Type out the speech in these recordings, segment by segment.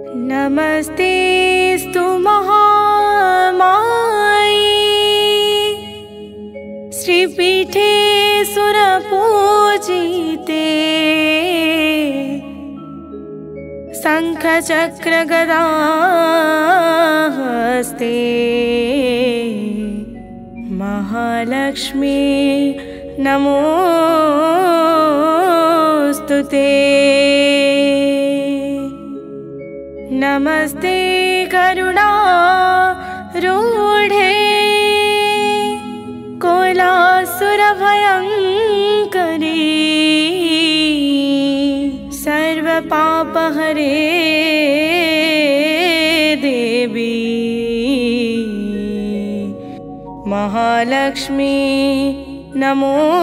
नमस्तेस्तु महामाई श्रीपीठे सुरपूजिते शंख चक्र गदा हस्ते महालक्ष्मी नमोस्तुते। नमस्ते करुणारूढे कोलासुरभयङ्करी सर्वपापहरे देवी महालक्ष्मी नमोस्तुते।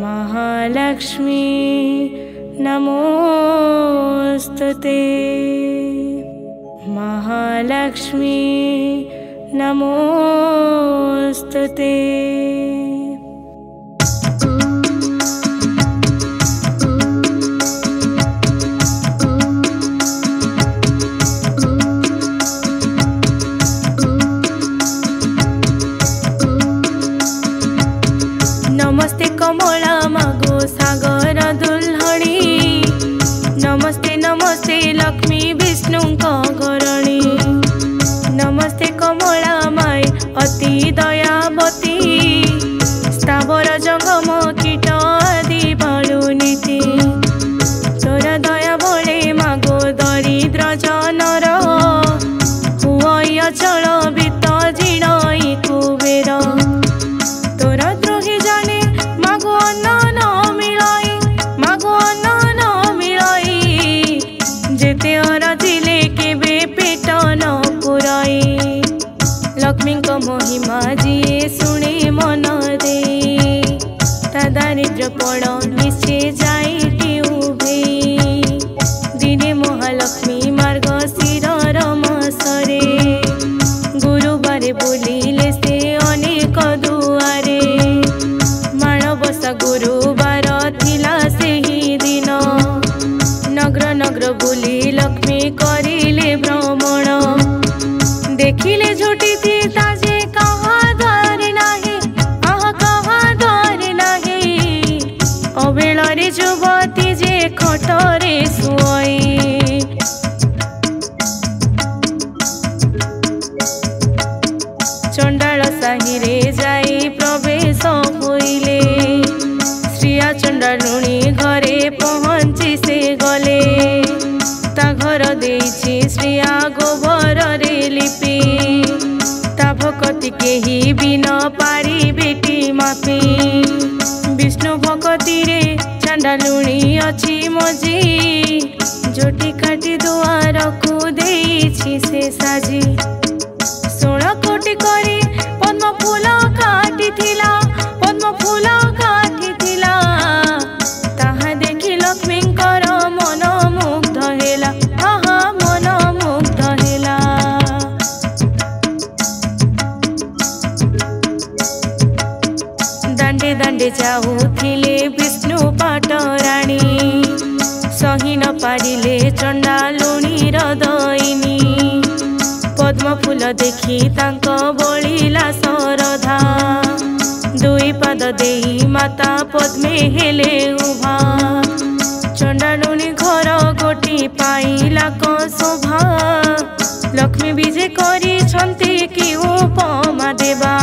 महालक्ष्मी नमोस्तुते। महालक्ष्मी नमोस्तुते। नमस्ते कमला मागो सागर दुल्हणी नमस्ते नमस्ते लक्ष्मी विष्णु गरणी नमस्ते कमला माई अति दयावती स्थावर जंगम कीट आदि बालुनीति तोर दया बड़े मागो दरिद्र जनर हुई अचल वित्त जीर्णई कुबेर तोर द्रोही जाने मागो अन्न न मिलाई मागो अन्न न मिलाई जेते अरजिले केबे पेट न पुराई लक्ष्मी को महिमा जिए शुणे मन दे ता दारिद्र्य पड़ निश्चय जाई टिउभे दिने महालक्ष्मी मार्गशीर मासरे गुरुवारे बुलिले से अनेक दुआरे माणबसा गुरुवार थिला सेही दिन नगर नगर बुली लक्ष्मी करिले भ्रमण देखिले झुटी थी ताजे कहा द्वार नाही आह कहा द्वार नाही अबेଳରେ जुवती जे खटरे सुई चंडाल साही रे जाई प्रवेश होइले श्रिया चंडालुणी घरे पहुंची से गले ता घर देइछि श्रिया गोबर रे लिपि ता भक्ति केही बिन पारी बेटी मापी विष्णु भक्ति रे चंडालुणी अछि मजी जोटी काटी दुआर को देइछि से साजी 16 कोटी करी पद्म फूल काटी थिला पद्म फूल काटी थिला ताहा देखि लक्ष्मी कर मन मुग्ध हेला आहा मन मुग्ध हेला दांडे दांडे जाऊथिले विष्णु पाटराणी सही न पारिले चंडालुणी हृदयिनी पद्म फूल देखी तांक बलिला सरधा दुई पाद देई माता पद्मे हेले उभा चंडालुणी घर गोटी पाइला क शोभा लक्ष्मी विजे करी छंती कि उपमा देवा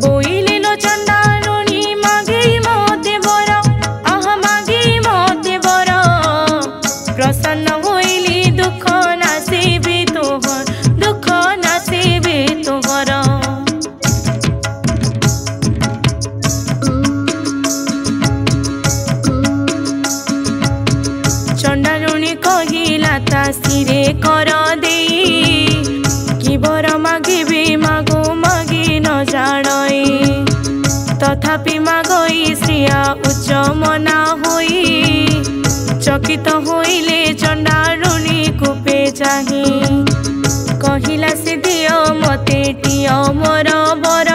बोइले लो चंडालुणी मागे मते बर आह मागे मते बर प्रसन्न होइली दुख नासिबे तोहर दुख नासिबे तोहर चंडालुणी कहिला ता सिरे कर देई कि बर मागिबे मागो मागी न जाणई तथापि मागई श्रिया उच्च मना होई चकित होइले चंडालुणी कूपे चाही कहिला से दियो मते टियो मोर बर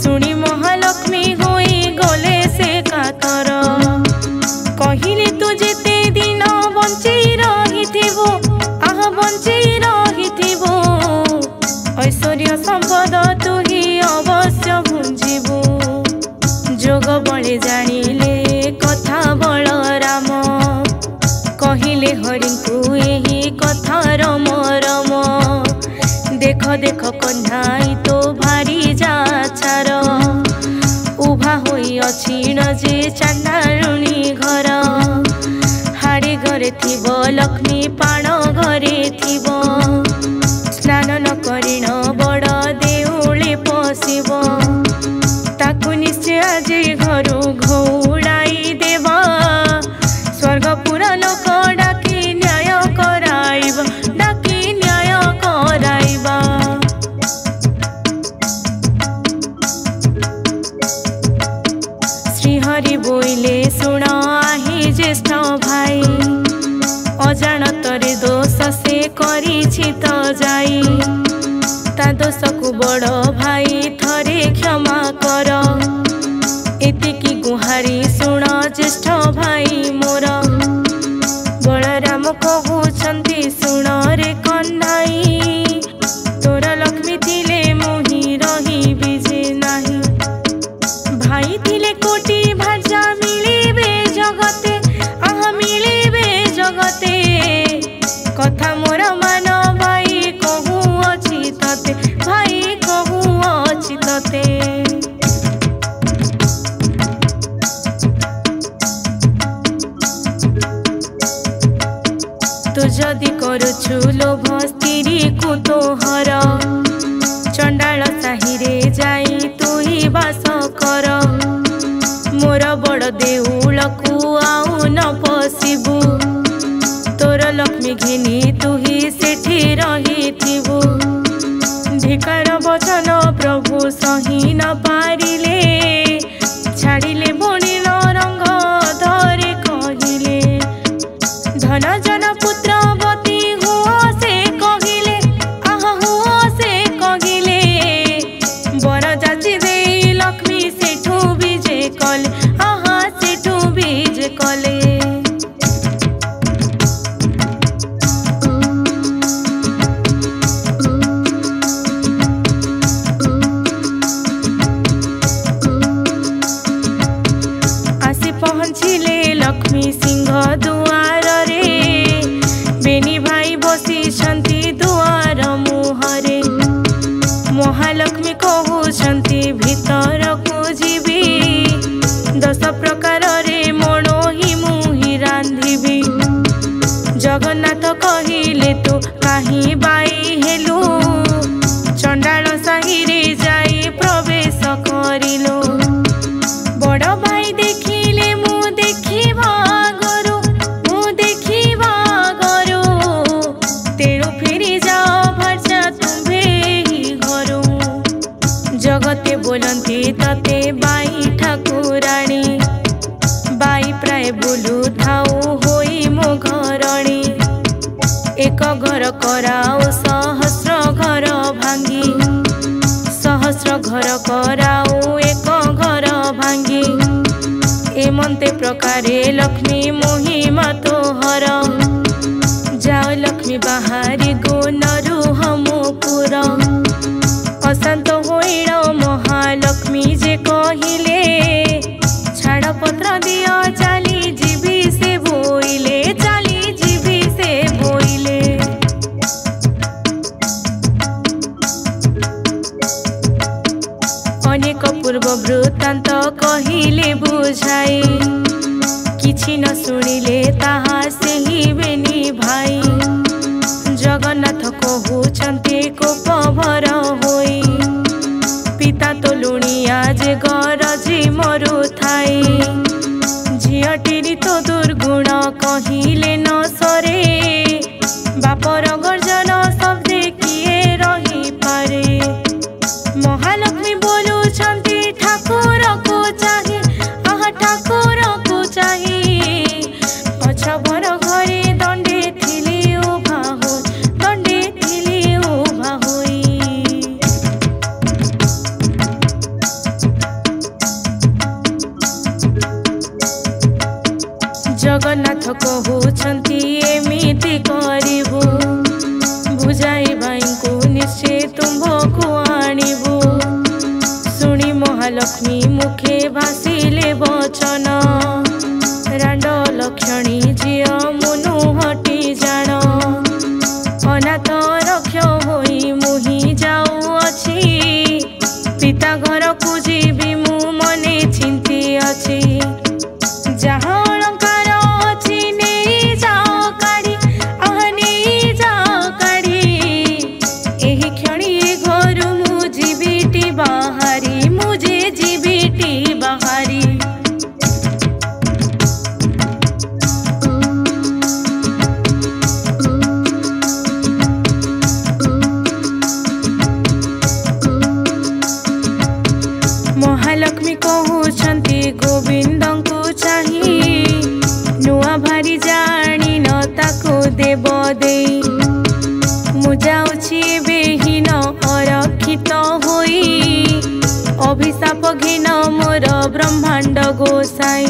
शुणी महालक्ष्मी होई गले से कातर बले जानिले कथा बलराम कहिले हरिଙ୍କୁ एही कथा रम रम देख देख कन्हाई तो भारी जाचार उभा होई अछि न जे चांडारुणी घर हाड़ी घरे थिब लक्ष्मी पाण घरे थिब स्नान न करिण बड़ देउले पशिब ताकु निश्चय आज घरु घौड़ाई देव स्वर्गपुर लोक डाकी न्याय कराइब डाकी न्याय कराइब श्रीहरि बोइले शुण आही ज्येष्ठ भाई अजाणतरे दोष से करिछि त जाई ता दोष को बड़ भाई थरे क्षमा कर एतिकी गुहारी शुण ज्येष्ठ भाई मोर बलराम कहउछन्ति शुण रे कन्हाई तोर लक्ष्मी थिले मोहि रही बिजे नाही भाई थिले कोटी भाजा मिलिबे जगते आहा मिलिबे जगते कथा मोर मान भाई कहू अछि तते भाई कहू अछि तते तू जदि करुछु लोभ स्त्री को तोहर चंडाल साहिरे जाई तू ही बास कर मोर बड़ देउल को आउ न पशिबु तोर लक्ष्मी घिनी तू ही सेठी रही थिबु धिकार वचन प्रभु सही न पारिले छाड़िले बुणिल रंग धरे कहिले धन जन पुत्रवती हुओ से कहिले आहा हुओ से कहिले बर जाची दे लक्ष्मी सेठू बीजे कले आहा सेठू बीजे कले पहुँचिले लक्ष्मी सिंह दुआर रे बेनी भाई बसिछन्ति दुआर मुहरे महालक्ष्मी कहउछन्ति भीतर को जीवी 10 प्रकार रे मणो ही मुहि रांधिबी जगन्नाथ कहिले तू काही बाई हेलु चंडाल साही रे जाई प्रवेश करिलो बड़ भाई देखिले मु देखिबा गरु तेणु फेरी जाओ भर्जा तुम्भे ही घरु जगते बोलती तते बाई ठाकुराणी बाई प्राय बोलू थाऊ होई मो घरणी एक घर कराओ सहस्र घर भांगी सहस्र घर कराओ एक घर भांगी एमंते प्रकारे लक्ष्मी मोहिमा तोहर जाओ लक्ष्मी बाहरी गो नरु हमपुर अशांत होइण महालक्ष्मी जे कहिले छाड़ पत्र दियो चाली जीवी से बोइले चाली जीवी से बोइले अनेक पूर्व वृत्तांत कहिले बुझाई किछि न शुणिले ताहा सेही बेनी भाई जगन्नाथ कहउछन्ति कोप भर होई पिता तो लुणिया जे गरजी मरु थाई झियटिरी तो दुर्गुण कहिले न सरे बापर गर्जन शब्दे किए रही पारे महालक्ष्मी बोलुछन्ति ठाकुर को चाहे आहा ठाकुर को चाहे पछबर घरे दंडे थिली उभा हो दंडे थिली उभा होई जगन्नाथ कहउछन्ति एमिति करिबु बुझाई भाईको निश्चय तुम्भको आणिबु शुणी महालक्ष्मी मुखे भासिले बचन रांड लक्षणी झिय मुनु हटी जान अनाथ रक्ष होई मुही जाऊअछि पिता घर को जीवी मु मने चिंती अछि जहाँ अलंकार अछि नहीं जाओ काढ़ी नहीं जाओ काढ़ी एही क्षणी घर मु जीविटी बाहारी मुझे जीविटी बाहारी महालक्ष्मी कहउछंती गोविंद को चाही नुआ भारी जानी न ताको देव दे मुझाउछि बेहीन अरक्षित होई अभिशाप घिन मोर ब्रह्मांड गोसाई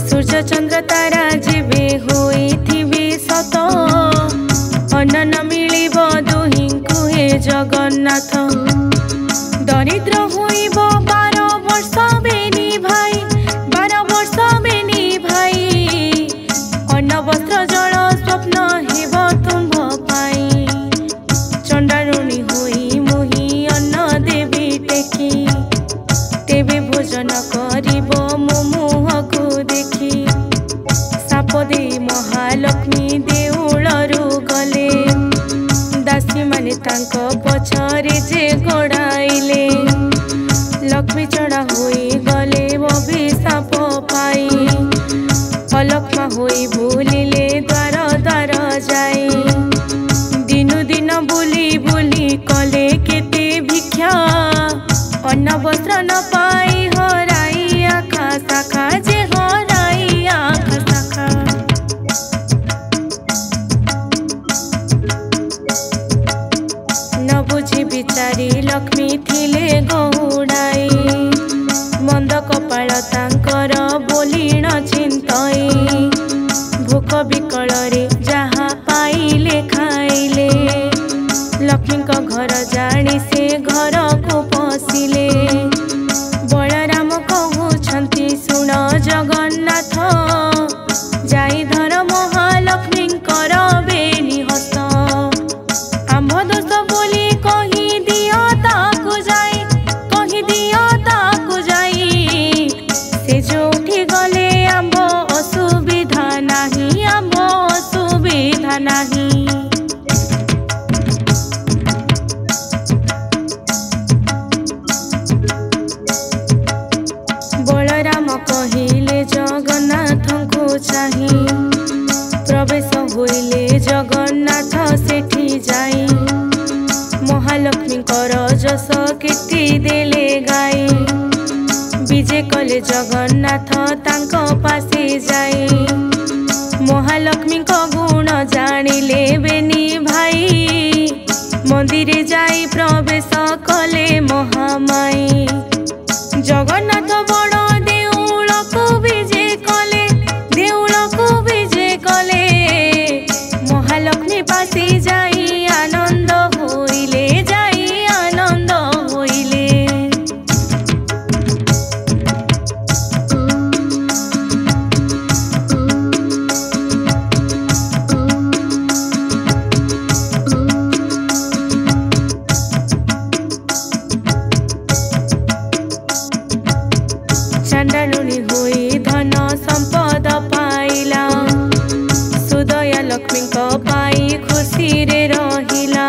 सूर्य चंद्र तारा जेबे होइथिबे सत अन्न न मिलिब दुहिंकु हे जगन्नाथ दरिद्र होइब 12 वर्ष बेनी भाई 12 वर्ष बेनी भाई अन्न वस्त्र जल स्वप्न हेब तुम्भ पाई चंडारुणी होई मुही अन्न देवी टेकी तेबे भोजन करिब मो मुह को देखी साप दे महालक्ष्मी देउलरु गले दासी माने तांको पछरे जे गोड़ाइले लक्ष्मी चढ़ा होई गले अभिशाप पाई अलक्ष्मा होई भूलिले द्वार द्वार जाए दिनु दिन बुली बुली कले केते भिक्षा अन्न वस्त्र न पाई हराई आखा शाखा जे हराई आखा शाखा न बुझी बिचारी लक्ष्मी थिले गहुड़ाई मंद कपाल तांकर बोलीण चिंतई भूख विकल रे जहाँ पाइले खाइले लक्ष्मी को घर जानी से घर को पशिले बलराम कहउछंती सुन जगन्नाथ जाई धर महालक्ष्मी कर बेनी हस्त आंभ दोष बोली कही दियो ताकु जाई कही दियो ताकु जाई से जोठी गले आंभ असुविधा नाही आंभ असुविधा नाही बलराम कहिले जगन्नाथ को चाही प्रवेश होइले जगन्नाथ सेठी जाई महालक्ष्मी कर जस कीर्ति देले गाई विजय कले जगन्नाथ तांको पासे जाई महालक्ष्मी को गुण जानिले बेनी भाई मंदिरे जाई प्रवेश कले महामाई जगन्नाथ बड़ देउल को विजय कले देउल को विजय कले महालक्ष्मी पासी जाई आनंद होइले जाई आनंद होइले चंडालुनी होई धन संपद पाइला सुदया लक्ष्मी को पाई खुशी रे रहिला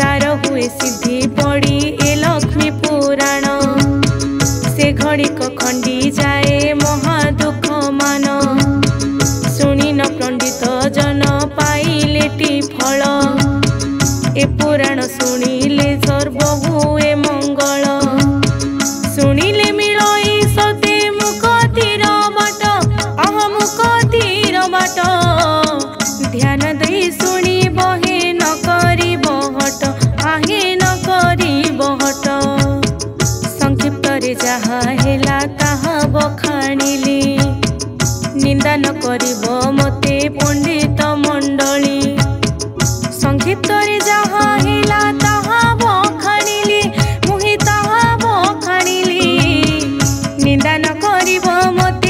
तार हुए सिद्धि पड़ी ए लक्ष्मी पुराण से घड़ी को खंडी जाए महा दुख मान सुनी न पंडित जन पाइले टी फल ए पुराण सुनिले सर्व हुए मंगल सुनिले मिलई सते मुख तीर बाट मुख तीर बाट ध्यान दई सुनी बहे न करी बहट आहे न करी बहट संक्षिप्त रे जहा हेला ताहा बखाणिली निंदा न करिब मते पंडित मंडली संक्षिप्त रे जहा हेला ताहा बखाणिली मुहि ताहा बखाणिली निंदा କରିବ ମୋତେ